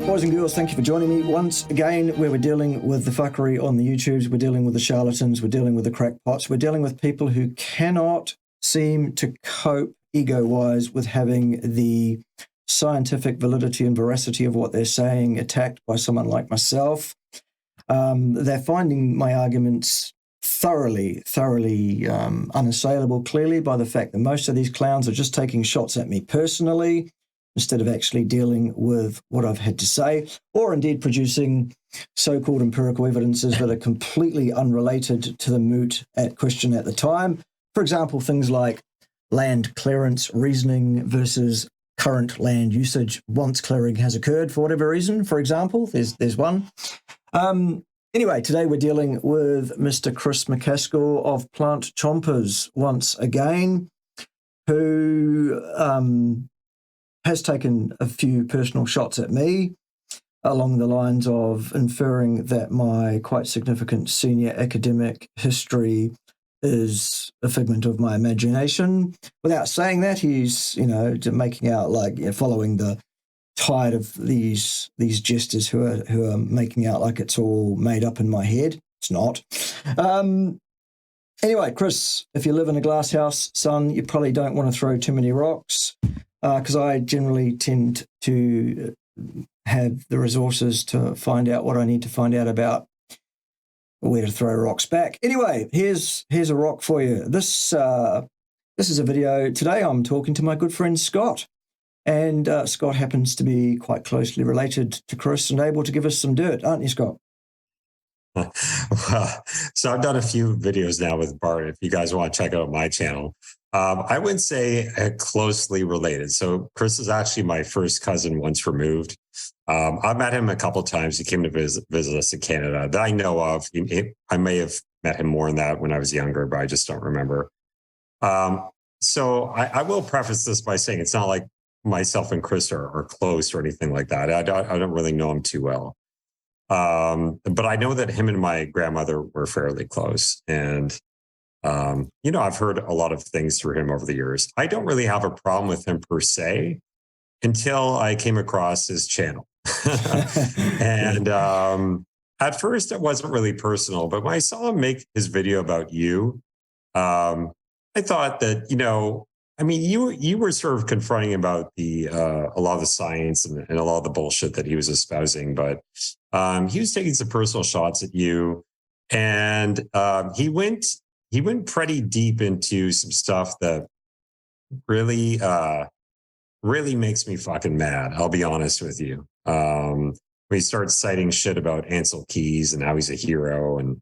Boys and girls, thank you for joining me once again, where we're dealing with the fuckery on the YouTubes, we're dealing with the charlatans, we're dealing with the crackpots, we're dealing with people who cannot seem to cope ego-wise with having the scientific validity and veracity of what they're saying attacked by someone like myself. They're finding my arguments thoroughly unassailable, clearly, by the fact that most of these clowns are just taking shots at me personally, instead of actually dealing with what I've had to say, or indeed producing so-called empirical evidences that are completely unrelated to the moot question at the time. For example, things like land clearance reasoning versus current land usage once clearing has occurred for whatever reason, for example. There's one. Anyway, today we're dealing with Mr. Chris McCaskill of Plant Chompers once again, who has taken a few personal shots at me along the lines of inferring that my quite significant senior academic history is a figment of my imagination. Without saying that, he's, making out like following the tide of these jesters who are making out like it's all made up in my head. It's not. Anyway, Chris, if you live in a glass house, son, you probably don't want to throw too many rocks, because I generally tend to have the resources to find out what I need to find out about where to throw rocks back. Anyway, here's a rock for you. This is a video. Today I'm talking to my good friend Scott, and Scott happens to be quite closely related to Chris and able to give us some dirt, aren't you, Scott? Well, so I've done a few videos now with Bart. If you guys want to check out my channel, I wouldn't say closely related. So Chris is actually my first cousin once removed. I've met him a couple of times. He came to visit us in Canada that I know of. I may have met him more than that when I was younger, but I just don't remember. So I will preface this by saying it's not like myself and Chris are close or anything like that. I don't really know him too well. But I know that him and my grandmother were fairly close. And I've heard a lot of things through him over the years. I don't really have a problem with him per se until I came across his channel. And at first it wasn't really personal, but when I saw him make his video about you, I thought that, you were sort of confronting about a lot of the science and a lot of the bullshit that he was espousing, but he was taking some personal shots at you, and he went pretty deep into some stuff that really makes me fucking mad. I'll be honest with you. When he starts citing shit about Ansel Keys and how he's a hero, and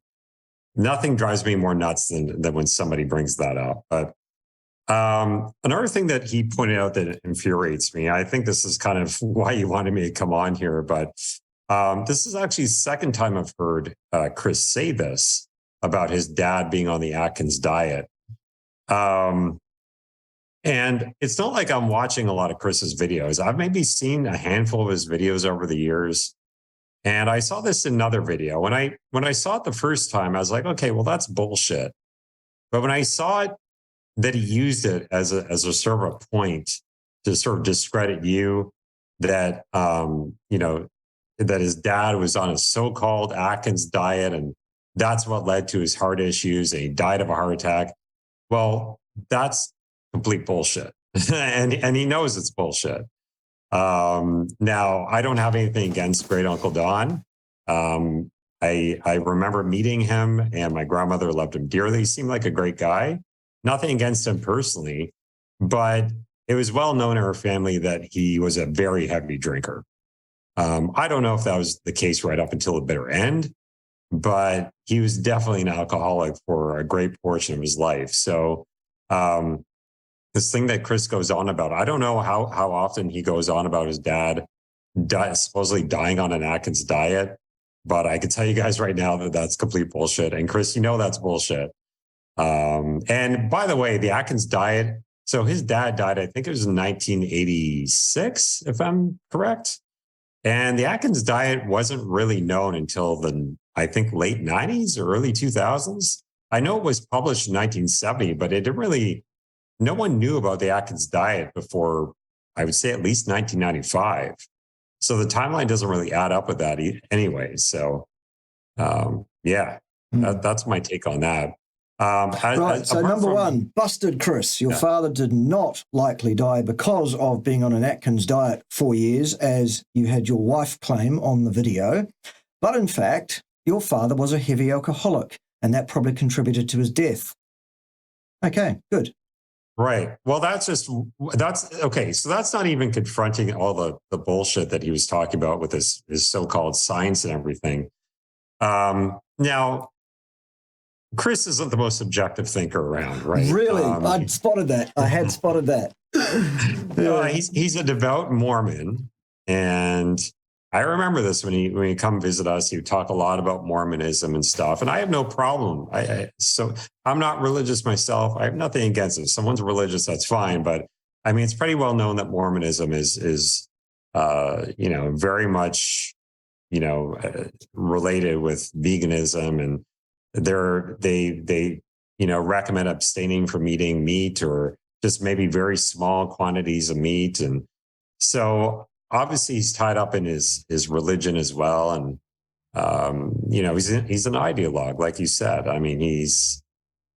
nothing drives me more nuts than when somebody brings that up. But another thing that he pointed out that infuriates me, I think this is kind of why you wanted me to come on here, but this is actually the second time I've heard Chris say this about his dad being on the Atkins diet. And it's not like I'm watching a lot of Chris's videos. I've maybe seen a handful of his videos over the years. And I saw this in another video. When I saw it the first time, I was like, okay, well, that's bullshit. But when I saw it, that he used it as a sort of a point to sort of discredit you, that, that his dad was on a so-called Atkins diet, and that's what led to his heart issues, and he died of a heart attack. Well, that's complete bullshit. and he knows it's bullshit. Now, I don't have anything against Great Uncle Don. I remember meeting him, and my grandmother loved him dearly. He seemed like a great guy. Nothing against him personally, but it was well known in our family that he was a very heavy drinker. I don't know if that was the case right up until the bitter end, but he was definitely an alcoholic for a great portion of his life. So this thing that Chris goes on about, I don't know how often he goes on about his dad supposedly dying on an Atkins diet, but I can tell you guys right now that that's complete bullshit. And Chris, that's bullshit. And by the way, the Atkins diet, so his dad died, I think it was in 1986, if I'm correct. And the Atkins diet wasn't really known until I think late 90s or early 2000s. I know it was published in 1970, but no one knew about the Atkins diet before, I would say, at least 1995. So the timeline doesn't really add up with that anyway. So, that's my take on that. Right. So number one, busted Chris. Your father did not likely die because of being on an Atkins diet 4 years, as you had your wife claim on the video. But in fact, your father was a heavy alcoholic, and that probably contributed to his death. Okay, good. Right. Well, that's okay. So that's not even confronting all the bullshit that he was talking about with his so-called science and everything. Now, Chris isn't the most objective thinker around, right? Really? I'd spotted that. I had spotted that. He's a devout Mormon, and I remember this when he come visit us. He would talk a lot about Mormonism and stuff, and I have no problem. So I'm not religious myself. I have nothing against it. If someone's religious, that's fine. But I mean, it's pretty well known that Mormonism is very much related with veganism, and they recommend abstaining from eating meat or just maybe very small quantities of meat, and so. Obviously, he's tied up in his religion as well, and he's an ideologue, like you said. I mean, he's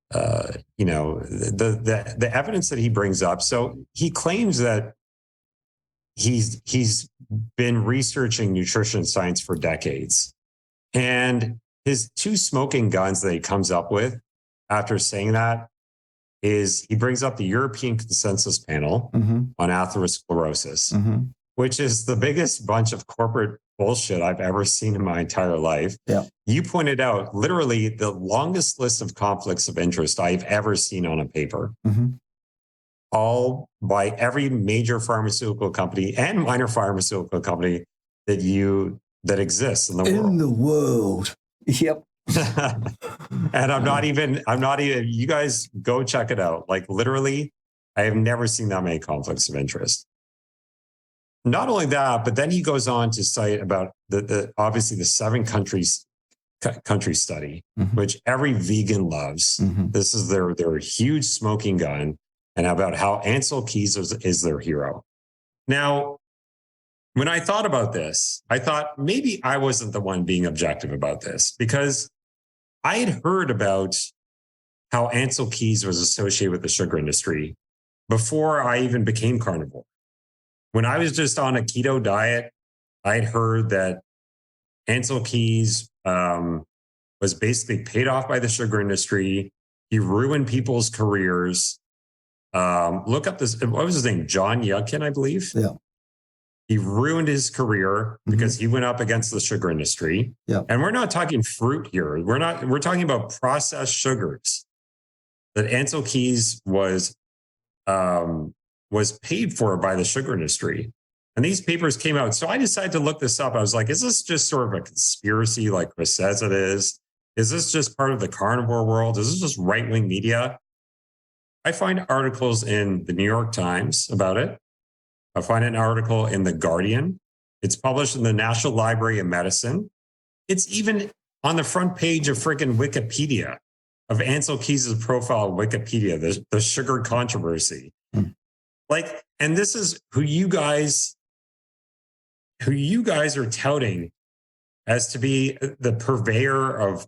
the evidence that he brings up. So he claims that he's been researching nutrition science for decades, and his two smoking guns that he comes up with after saying that is he brings up the European Consensus Panel on atherosclerosis. Which is the biggest bunch of corporate bullshit I've ever seen in my entire life. Yeah. You pointed out literally the longest list of conflicts of interest I've ever seen on a paper, all by every major pharmaceutical company and minor pharmaceutical company that exists in the world. In the world. Yep. And I'm not even, you guys go check it out. Like literally, I have never seen that many conflicts of interest. Not only that, but then he goes on to cite about obviously the 7 country study, which every vegan loves. This is their huge smoking gun, and about how Ansel Keys is their hero. Now, when I thought about this, I thought maybe I wasn't the one being objective about this, because I had heard about how Ansel Keys was associated with the sugar industry before I even became carnivore. When I was just on a keto diet, I'd heard that Ansel Keys was basically paid off by the sugar industry. He ruined people's careers. Look up this, what was his name? John Yudkin, I believe. Yeah. He ruined his career because he went up against the sugar industry. Yeah. And we're not talking fruit here. We're talking about processed sugars that Ansel Keys was paid for by the sugar industry. And these papers came out. So I decided to look this up. I was like, is this just sort of a conspiracy like Chris says it is? Is this just part of the carnivore world? Is this just right-wing media? I find articles in the New York Times about it. I find an article in The Guardian. It's published in the National Library of Medicine. It's even on the front page of freaking Wikipedia, of Ansel Keys' profile on Wikipedia, the sugar controversy. Like, and this is who you guys are touting as to be the purveyor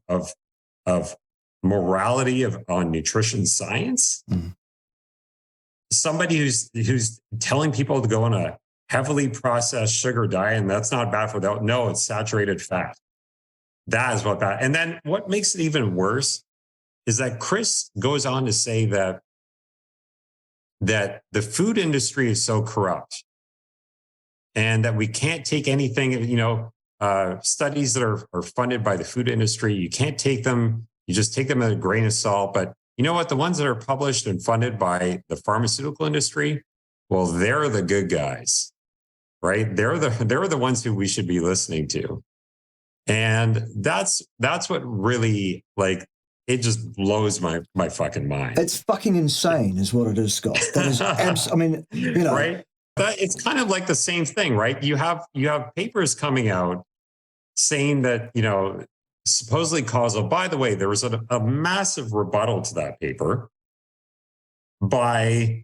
of morality on nutrition science. Somebody who's telling people to go on a heavily processed sugar diet, and that's not bad for that. No, it's saturated fat. That is what bad. And then what makes it even worse is that Chris goes on to say that the food industry is so corrupt and that we can't take anything, studies that are funded by the food industry, you can't take them, you just take them at a grain of salt. But you know what? The ones that are published and funded by the pharmaceutical industry, well, they're the good guys, right? They're the ones who we should be listening to. And that's what really, like, it just blows my fucking mind. It's fucking insane is what it is, Scott. That is right? But it's kind of like the same thing, right? You have papers coming out saying that, supposedly causal. By the way, there was a massive rebuttal to that paper by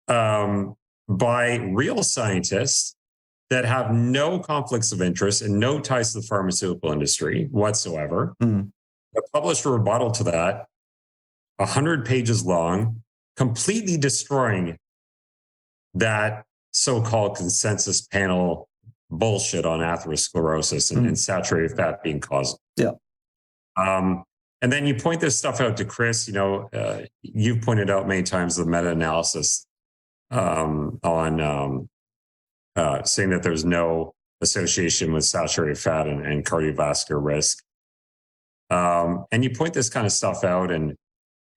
real scientists that have no conflicts of interest and no ties to the pharmaceutical industry whatsoever, that published a rebuttal to that, 100 pages long, completely destroying that so-called consensus panel bullshit on atherosclerosis and saturated fat being causal. Yeah. And then you point this stuff out to Chris. You've pointed out many times the meta-analysis on saying that there's no association with saturated fat and cardiovascular risk. And you point this kind of stuff out, and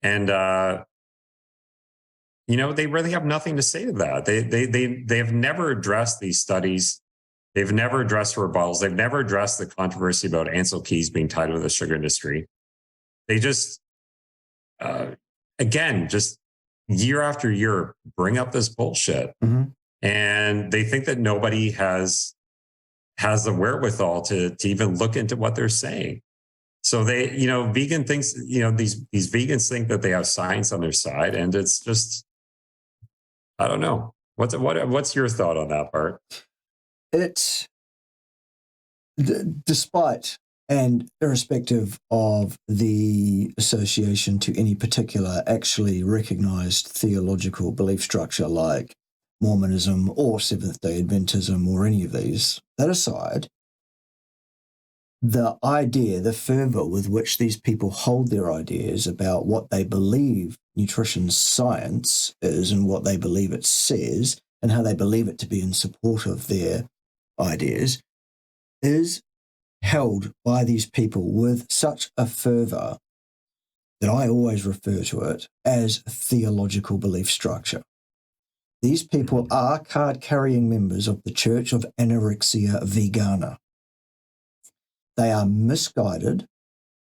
they really have nothing to say to that. They have never addressed these studies. They've never addressed rebuttals. They've never addressed the controversy about Ansel Keys being tied with the sugar industry. They just, again, just year after year, bring up this bullshit. And they think that nobody has the wherewithal to even look into what they're saying. So they, vegan thinks, these vegans think that they have science on their side, and it's just, I don't know. What's your thought on that, Bart? It's despite and irrespective of the association to any particular actually recognized theological belief structure like Mormonism or Seventh-day Adventism or any of these, that aside, the idea, the fervor with which these people hold their ideas about what they believe nutrition science is and what they believe it says and how they believe it to be in support of their ideas is held by these people with such a fervor that I always refer to it as theological belief structure. These people are card-carrying members of the Church of Anorexia Vegana. They are misguided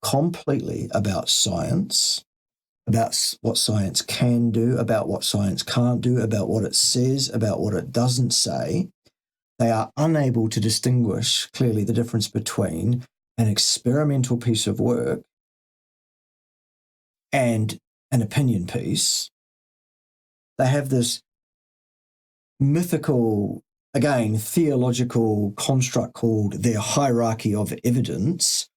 completely about science, about what science can do, about what science can't do, about what it says, about what it doesn't say. They are unable to distinguish clearly the difference between an experimental piece of work and an opinion piece. They have this mythical, again, theological construct called their hierarchy of evidence,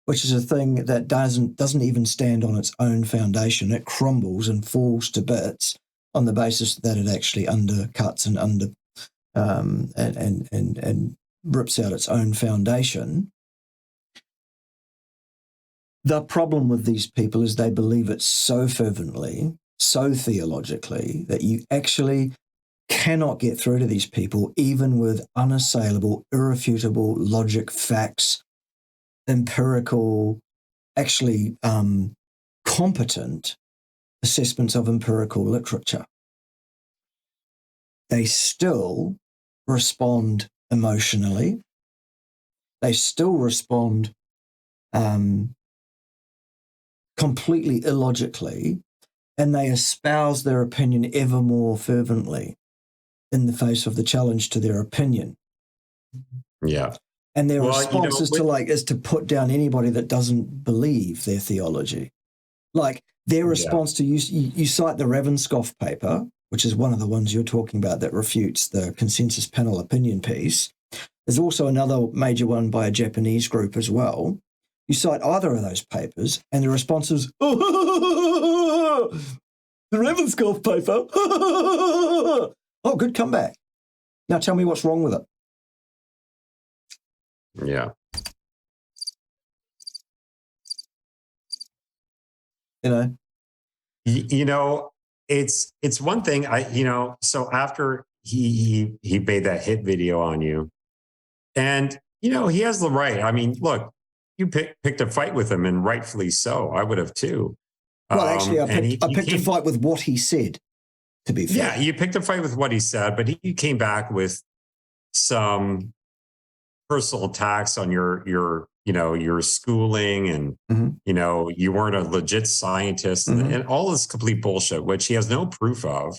which is a thing that doesn't even stand on its own foundation. It crumbles and falls to bits on the basis that it actually undercuts and and rips out its own foundation. The problem with these people is they believe it so fervently, so theologically, that you actually cannot get through to these people, even with unassailable, irrefutable logic, facts, empirical, actually competent assessments of empirical literature. They still respond emotionally. They still respond completely illogically, and they espouse their opinion ever more fervently in the face of the challenge to their opinion. Yeah. And their response is to put down anybody that doesn't believe their theology. Like their response to you cite the Ravenscoff paper, which is one of the ones you're talking about that refutes the consensus panel opinion piece. There's also another major one by a Japanese group as well. You cite either of those papers, and the response is, oh, the Ravenscoff paper. Oh, good comeback. Now tell me what's wrong with it. Yeah. It's one thing so after he made that hit video on you, and he has the right. I mean, look, you picked a fight with him, and rightfully so. I would have too. Well, actually, I picked a fight with what he said, to be fair. Yeah, you picked a fight with what he said, but he came back with some personal attacks on your schooling, and you weren't a legit scientist, and all this complete bullshit, which he has no proof of.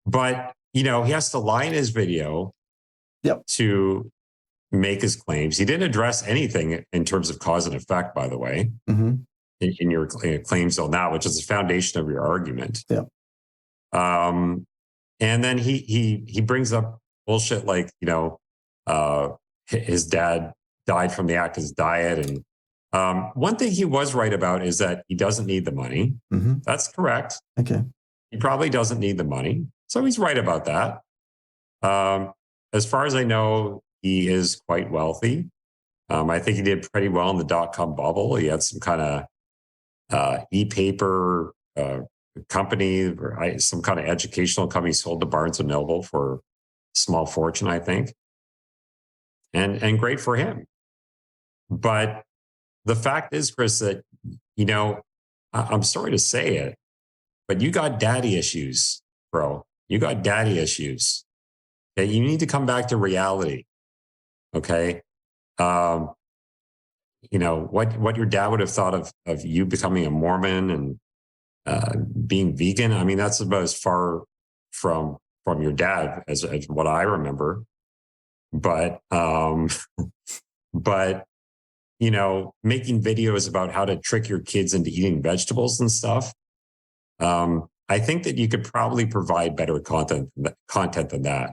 But he has to lie in his video to make his claims. He didn't address anything in terms of cause and effect, by the way, in your claims till now, which is the foundation of your argument. Yeah. And then he brings up bullshit like, his dad died from the Atkins diet. And one thing he was right about is that he doesn't need the money. Mm-hmm. That's correct. Okay. He probably doesn't need the money. So he's right about that. As far as I know, he is quite wealthy. I think he did pretty well in the .com bubble. He had some kind of e-paper company, or some kind of educational company sold to Barnes and Noble for a small fortune, I think. And great for him. But the fact is, Chris, that, I'm sorry to say it, but you got daddy issues, bro. You got daddy issues. Okay. You need to come back to reality. Okay. What your dad would have thought of you becoming a Mormon and being vegan. I mean, that's about as far from your dad as what I remember. But making videos about how to trick your kids into eating vegetables and stuff. I think that you could probably provide better content than that.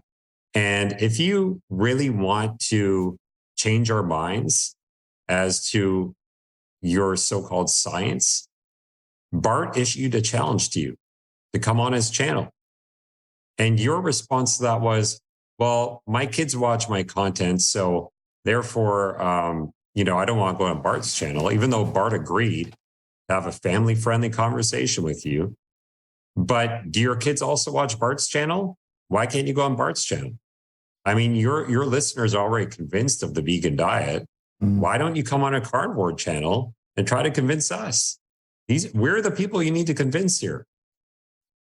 And if you really want to change our minds as to your so-called science, Bart issued a challenge to you to come on his channel. And your response to that was, well, my kids watch my content, so therefore, I don't want to go on Bart's channel, even though Bart agreed to have a family-friendly conversation with you. But do your kids also watch Bart's channel? Why can't you go on Bart's channel? I mean, your listeners are already convinced of the vegan diet. Why don't you come on a carnivore channel and try to convince us? We're the people you need to convince here.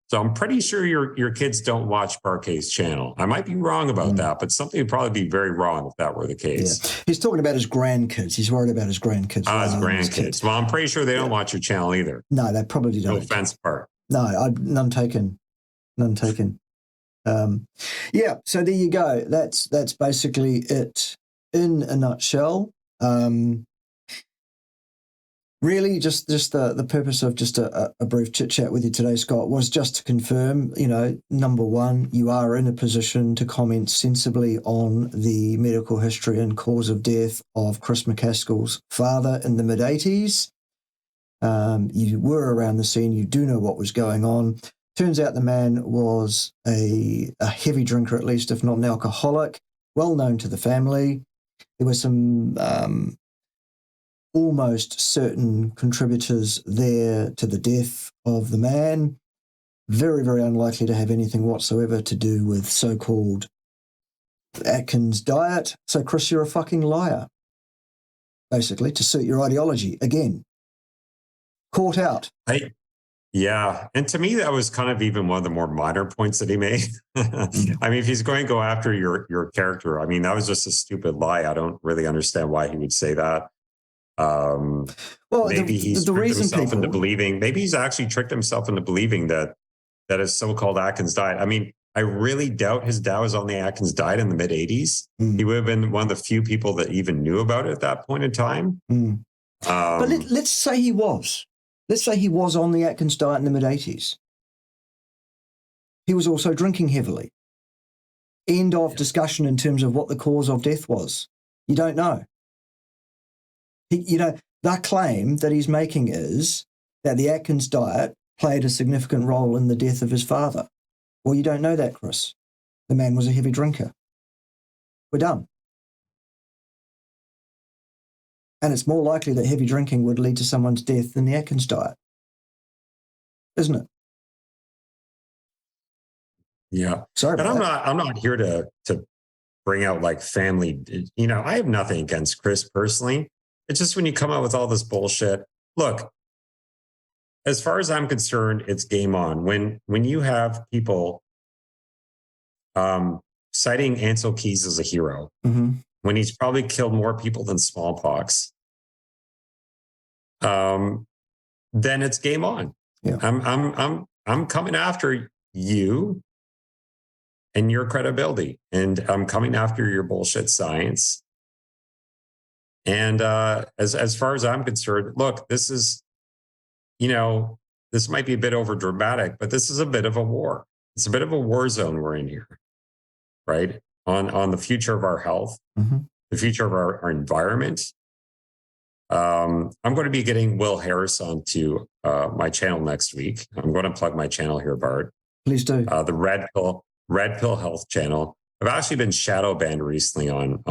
So I'm pretty sure your kids don't watch Parquet's channel. I might be wrong about that, but something would probably be very wrong if that were the case. Yeah. He's talking about his grandkids. He's worried about his grandkids. His grandkids. Well, I'm pretty sure they don't watch your channel either. No, they probably don't. No offense, Bart. No, none taken. None taken. So there you go. That's basically it in a nutshell. Really, just the purpose of just a brief chit chat with you today, Scott, was just to confirm, number one, you are in a position to comment sensibly on the medical history and cause of death of Chris McCaskill's father in the mid-'80s. You were around the scene. You do know what was going on. Turns out the man was a heavy drinker, at least, if not an alcoholic, well known to the family. There were some almost certain contributors there to the death of the man. Very, very unlikely to have anything whatsoever to do with so-called Atkins diet. So, Chris, you're a fucking liar, basically, to suit your ideology. Again, caught out. Yeah. And to me, that was kind of even one of the more minor points that he made. I mean, if he's going to go after your character, I mean, that was just a stupid lie. I don't really understand why he would say that. Maybe he's tricked himself into believing, maybe he's actually tricked himself into believing that his so-called Atkins diet. I mean, I really doubt his dad was on the Atkins diet in the mid-'80s. He would have been one of the few people that even knew about it at that point in time. But let's say he was. Let's say he was on the Atkins diet in the mid-'80s. He was also drinking heavily. End of discussion in terms of what the cause of death was. You don't know. The claim that he's making is that the Atkins diet played a significant role in the death of his father. Well, you don't know that, Chris. The man was a heavy drinker. We're done. And it's more likely that heavy drinking would lead to someone's death than the Atkins diet. Isn't it? Yeah. Sorry. And I'm not here to bring out like family. I have nothing against Chris personally. It's just when you come out with all this bullshit. Look, as far as I'm concerned, it's game on. When you have people citing Ansel Keys as a hero, when he's probably killed more people than smallpox, then it's game on. Yeah. I'm coming after you and your credibility, and I'm coming after your bullshit science. And as far as I'm concerned, look, this is, this might be a bit over dramatic, but this is a bit of a war. It's a bit of a war zone we're in here, right? on the future of our health, Mm-hmm. the future of our environment. I'm going to be getting Will Harris onto my channel next week. I'm going to plug my channel here, Bart. Please do. The Red Pill Health channel. I've actually been shadow banned recently on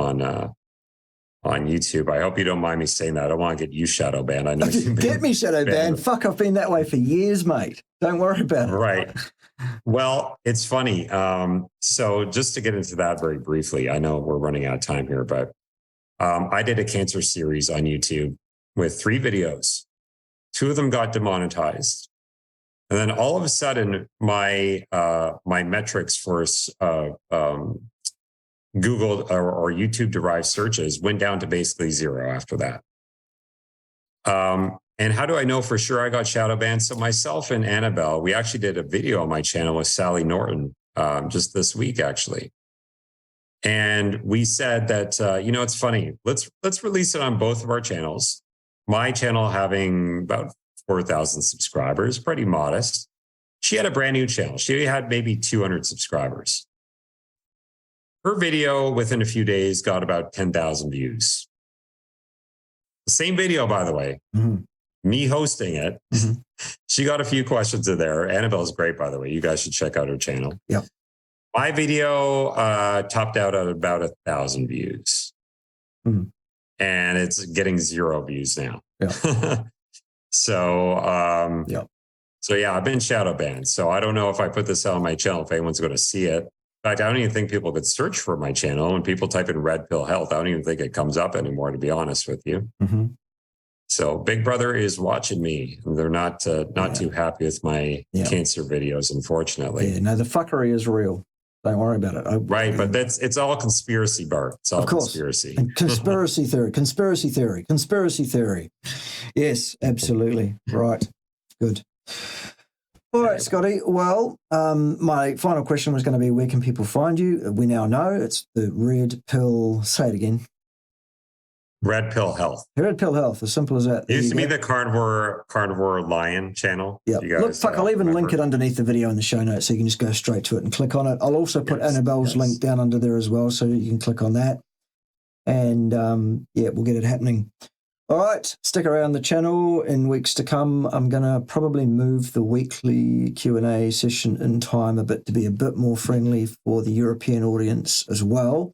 YouTube. I hope you don't mind me saying that. I don't want to get you shadow banned. I know you Get me shadow banned. Fuck, I've been that way for years, mate. Don't worry about it. Right. Well, it's funny. So just to get into that very briefly, I know we're running out of time here, but I did a cancer series on YouTube with 3 videos. 2 of them got demonetized. And then all of a sudden, my metrics for Google or YouTube derived searches went down to basically 0 after that. And how do I know for sure I got shadow banned? So myself and Annabelle, we actually did a video on my channel with Sally Norton just this week, actually. And we said that, it's funny. Let's release it on both of our channels. My channel having about 4,000 subscribers, pretty modest. She had a brand new channel. She had maybe 200 subscribers. Her video within a few days got about 10,000 views. The same video, by the way, me hosting it. Mm-hmm. She got a few questions in there. Annabelle's great, by the way. You guys should check out her channel. Yep. My video topped out at about 1,000 views. Mm-hmm. And it's getting 0 views now. Yeah. So yeah, I've been shadow banned. So I don't know if I put this out on my channel, if anyone's going to see it. In fact, I don't even think people could search for my channel. When people type in Red Pill Health, I don't even think it comes up anymore, to be honest with you. Mm-hmm. So Big Brother is watching me. And they're not too happy with my cancer videos, unfortunately. Yeah, no, the fuckery is real. Don't worry about it. Right, but it's all conspiracy, Bart. It's all conspiracy. And conspiracy theory. Yes, absolutely. Right. Good. All right, Scotty. Well, my final question was going to be, where can people find you? We now know it's the Red Pill. Say it again. Red Pill Health. Red Pill Health, as simple as that. It used to be the Carnivore Lion channel. Yeah. Look, fuck, I'll even link it underneath the video in the show notes so you can just go straight to it and click on it. I'll also put Annabelle's link down under there as well so you can click on that. And we'll get it happening. All right, stick around the channel in weeks to come. I'm going to probably move the weekly Q&A session in time a bit to be a bit more friendly for the European audience as well.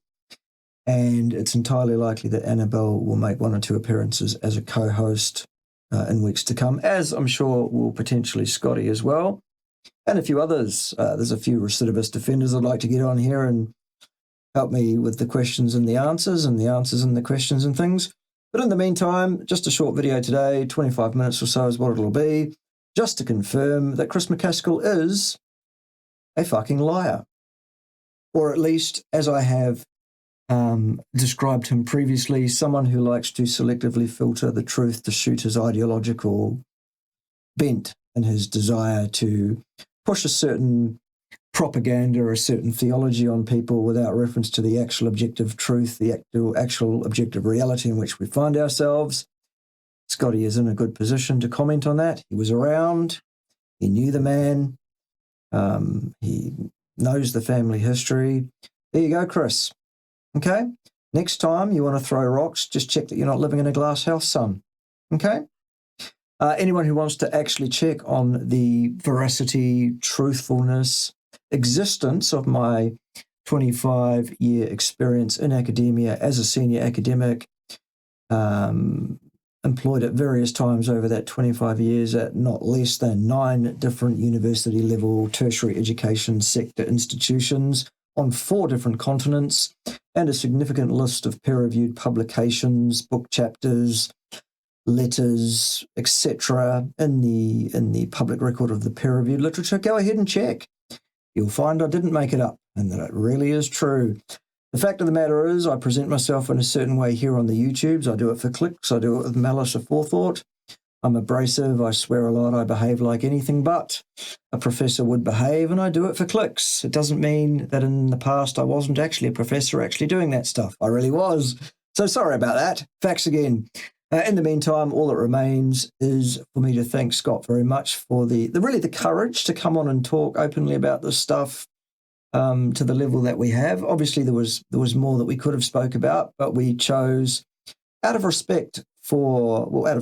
And it's entirely likely that Annabelle will make 1 or 2 appearances as a co-host in weeks to come, as I'm sure will potentially Scotty as well, and a few others. There's a few recidivist defenders I'd like to get on here and help me with the questions and the answers and the questions and things. But in the meantime, just a short video today, 25 minutes or so is what it'll be, just to confirm that Chris McCaskill is a fucking liar. Or at least, as I have described him previously, someone who likes to selectively filter the truth to suit his ideological bent and his desire to push a certain propaganda or a certain theology on people without reference to the actual objective truth, the actual objective reality in which we find ourselves. Scotty is in a good position to comment on that. He was around. He knew the man. He knows the family history. There you go, Chris. Okay? Next time you want to throw rocks, just check that you're not living in a glass house, son. Okay? Anyone who wants to actually check on the veracity, truthfulness, existence of my 25-year experience in academia as a senior academic, employed at various times over that 25 years at not less than 9 different university-level tertiary education sector institutions on 4 different continents, and a significant list of peer-reviewed publications, book chapters, letters, etc. in the public record of the peer-reviewed literature. Go ahead and check. You'll find I didn't make it up, and that it really is true. The fact of the matter is, I present myself in a certain way here on the YouTubes. I do it for clicks. I do it with malice aforethought. I'm abrasive. I swear a lot. I behave like anything but a professor would behave, and I do it for clicks. It doesn't mean that in the past I wasn't actually a professor actually doing that stuff. I really was. So sorry about that. Facts again. In the meantime, all that remains is for me to thank Scott very much for the courage to come on and talk openly about this stuff. to the level that we have. Obviously, there was more that we could have spoke about, but we chose, out of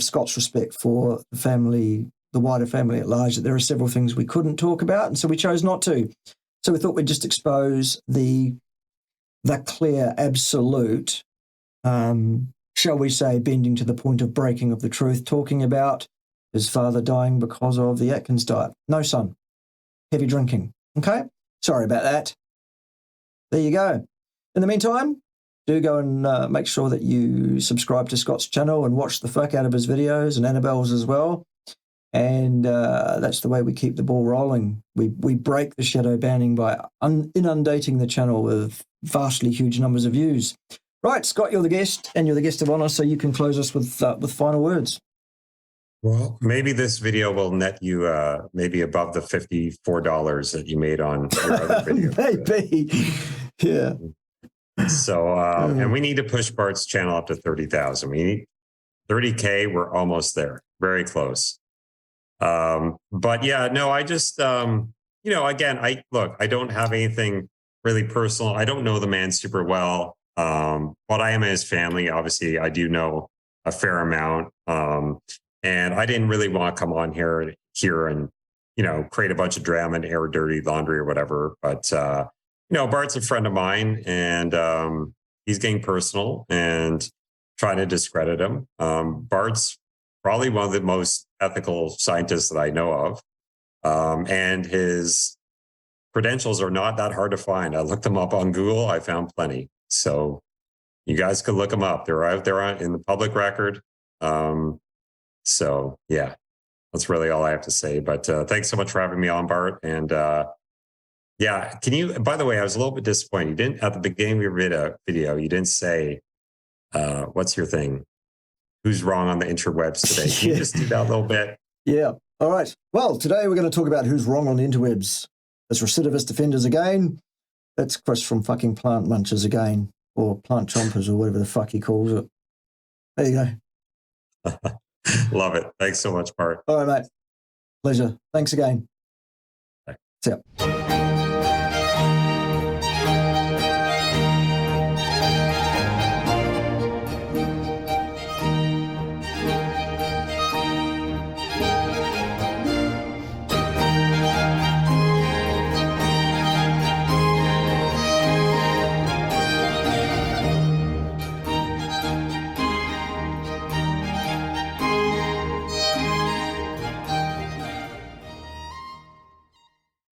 Scott's respect for the family, the wider family at large, that there are several things we couldn't talk about, and so we chose not to. So we thought we'd just expose the clear, absolute, shall we say, bending to the point of breaking of the truth, talking about his father dying because of the Atkins diet. No, son. Heavy drinking. Okay? Sorry about that. There you go. In the meantime, do go and make sure that you subscribe to Scott's channel and watch the fuck out of his videos, and Annabelle's as well. And that's the way we keep the ball rolling. We break the shadow banning by inundating the channel with vastly huge numbers of views. Right, Scott, you're the guest, and you're the guest of honor, so you can close us with final words. Well, maybe this video will net you maybe above the $54 that you made on your other video. Maybe. Yeah. So, and we need to push Bart's channel up to 30,000. We need 30K. We're almost there. Very close. But yeah, no, I just, again, I don't have anything really personal. I don't know the man super well. But I am in his family. Obviously, I do know a fair amount. And I didn't really want to come on here and, create a bunch of drama and air dirty laundry or whatever. But, Bart's a friend of mine, and he's getting personal and trying to discredit him. Bart's probably one of the most ethical scientists that I know of. And his credentials are not that hard to find. I looked them up on Google. I found plenty. So you guys could look them up. They're out there in the public record. So yeah, that's really all I have to say. But thanks so much for having me on, Bart. And yeah, by the way, I was a little bit disappointed. You didn't, at the beginning of your video, you didn't say, what's your thing? Who's wrong on the interwebs today? Can you just do that a little bit? Yeah. All right. Well, today we're going to talk about who's wrong on the interwebs. As recidivist offenders again. That's Chris from fucking Plant Munchers again, or Plant Chompers, or whatever the fuck he calls it. There you go. Love it. Thanks so much, Bart. All right, mate. Pleasure. Thanks again. Bye. See ya.